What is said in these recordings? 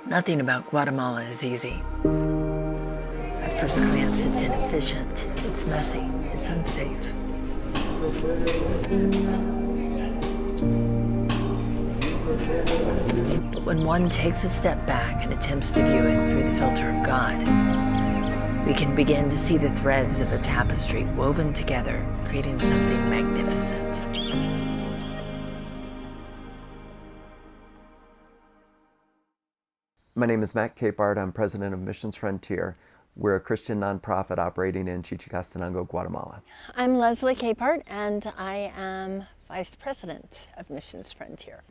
Nothing about Guatemala is easy. At first glance, it's inefficient, it's messy, it's unsafe. But when one takes a step back and attempts to view it through the filter of God, we can begin to see the threads of a tapestry woven together, creating something magnificent. My name is Matt Capehart. I'm president of Missions Frontier. We're a Christian nonprofit operating in Chichicastenango, Guatemala. I'm Leslie Capehart, and I am vice president of Missions Frontier.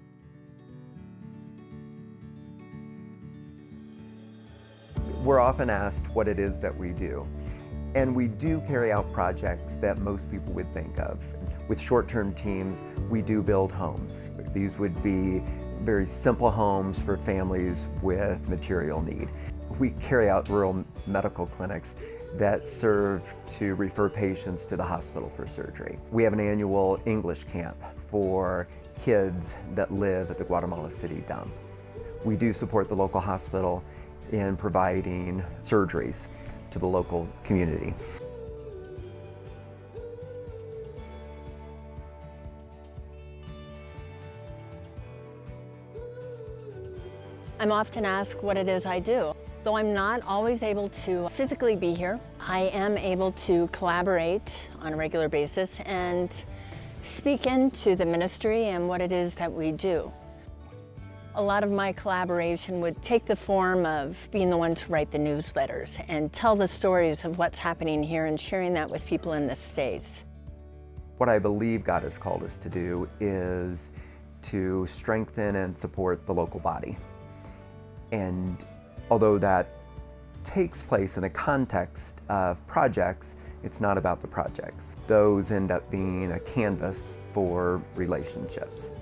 We're often asked what it is that we do. And we do carry out projects that most people would think of. With short-term teams, we do build homes. These would be very simple homes for families with material need. We carry out rural medical clinics that serve to refer patients to the hospital for surgery. We have an annual English camp for kids that live at the Guatemala City dump. We do support the local hospital in providing surgeries to the local community. I'm often asked what it is I do. Though I'm not always able to physically be here, I am able to collaborate on a regular basis and speak into the ministry and what it is that we do. A lot of my collaboration would take the form of being the one to write the newsletters and tell the stories of what's happening here and sharing that with people in the States. What I believe God has called us to do is to strengthen and support the local body. And although that takes place in the context of projects, it's not about the projects. Those end up being a canvas for relationships.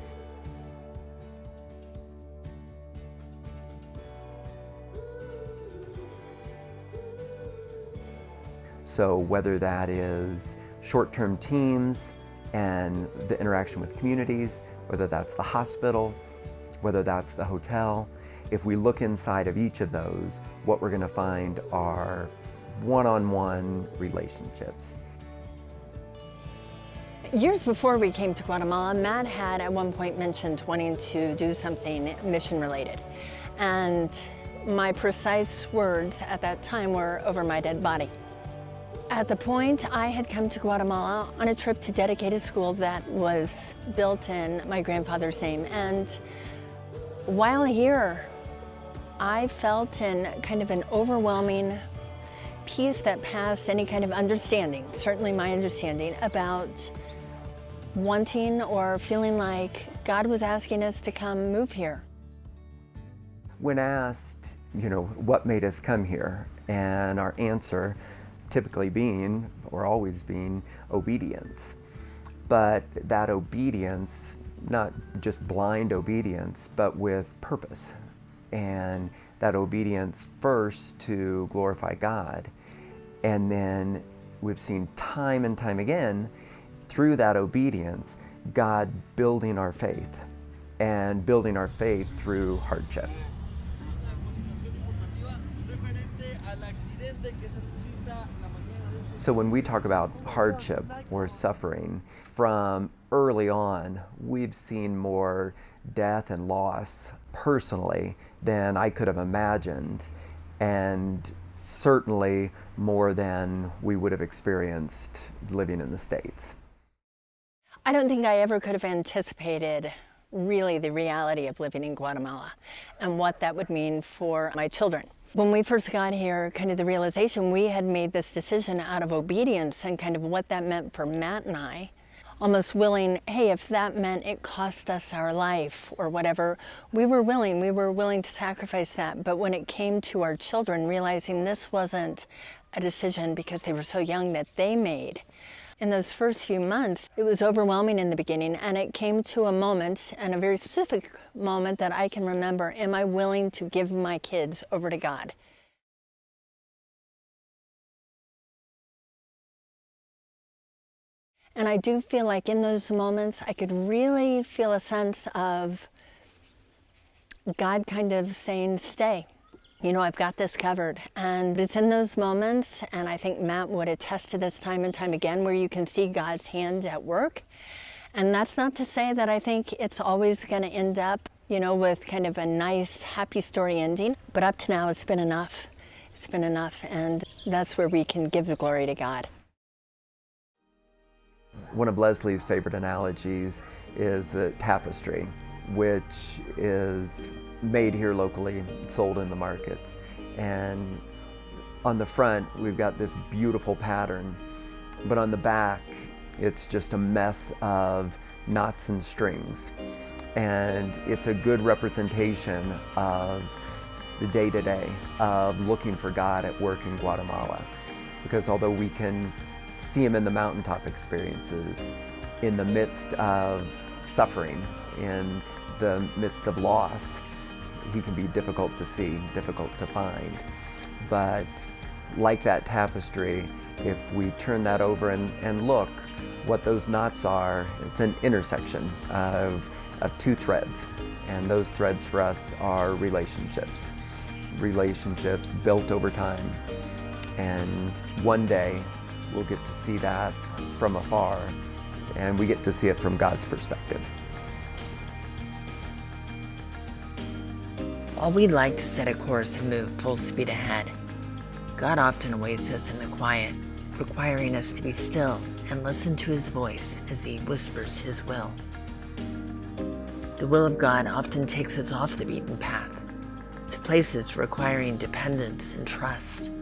So whether that is short-term teams and the interaction with communities, whether that's the hospital, whether that's the hotel, if we look inside of each of those, what we're going to find are one-on-one relationships. Years before we came to Guatemala, Matt had at one point mentioned wanting to do something mission-related. And my precise words at that time were, "over my dead body." At the point, I had come to Guatemala on a trip to dedicate a school that was built in my grandfather's name. And while here, I felt in kind of an overwhelming peace that passed any kind of understanding, certainly my understanding, about wanting or feeling like God was asking us to come move here. When asked, what made us come here? And our answer typically being, or always being, obedience. But that obedience, not just blind obedience, but with purpose. And that obedience first to glorify God. And then we've seen time and time again, through that obedience, God building our faith, and building our faith through hardship. So when we talk about hardship or suffering, from early on, we've seen more death and loss personally than I could have imagined, and certainly more than we would have experienced living in the States. I don't think I ever could have anticipated really the reality of living in Guatemala and what that would mean for my children. When we first got here, kind of the realization we had made this decision out of obedience and kind of what that meant for Matt and I, almost willing, hey, if that meant it cost us our life or whatever, we were willing to sacrifice that. But when it came to our children, realizing this wasn't a decision because they were so young that they made. In those first few months, it was overwhelming in the beginning, and it came to a moment, and a very specific moment that I can remember, am I willing to give my kids over to God? And I do feel like in those moments, I could really feel a sense of God kind of saying, stay. You know, I've got this covered. And it's in those moments, and I think Matt would attest to this time and time again, where you can see God's hand at work. And that's not to say that I think it's always going to end up, you know, with kind of a nice, happy story ending. But up to now, it's been enough. It's been enough, and that's where we can give the glory to God. One of Leslie's favorite analogies is the tapestry, which is made here locally, sold in the markets. And on the front, we've got this beautiful pattern, but on the back, it's just a mess of knots and strings. And it's a good representation of the day-to-day of looking for God at work in Guatemala. Because although we can see Him in the mountaintop experiences, in the midst of suffering, in the midst of loss, He can be difficult to see, difficult to find. But like that tapestry, if we turn that over and look, what those knots are, it's an intersection of two threads. And those threads for us are relationships. Relationships built over time. And one day, we'll get to see that from afar, and we get to see it from God's perspective. While we'd like to set a course and move full speed ahead, God often awaits us in the quiet, requiring us to be still and listen to His voice as He whispers His will. The will of God often takes us off the beaten path, to places requiring dependence and trust,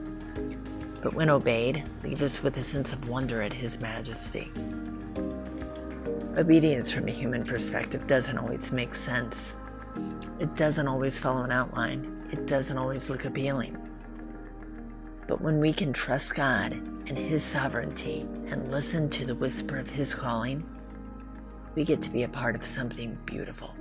but when obeyed, leave us with a sense of wonder at His majesty. Obedience from a human perspective doesn't always make sense. It doesn't always follow an outline. It doesn't always look appealing. But when we can trust God and His sovereignty and listen to the whisper of His calling, we get to be a part of something beautiful.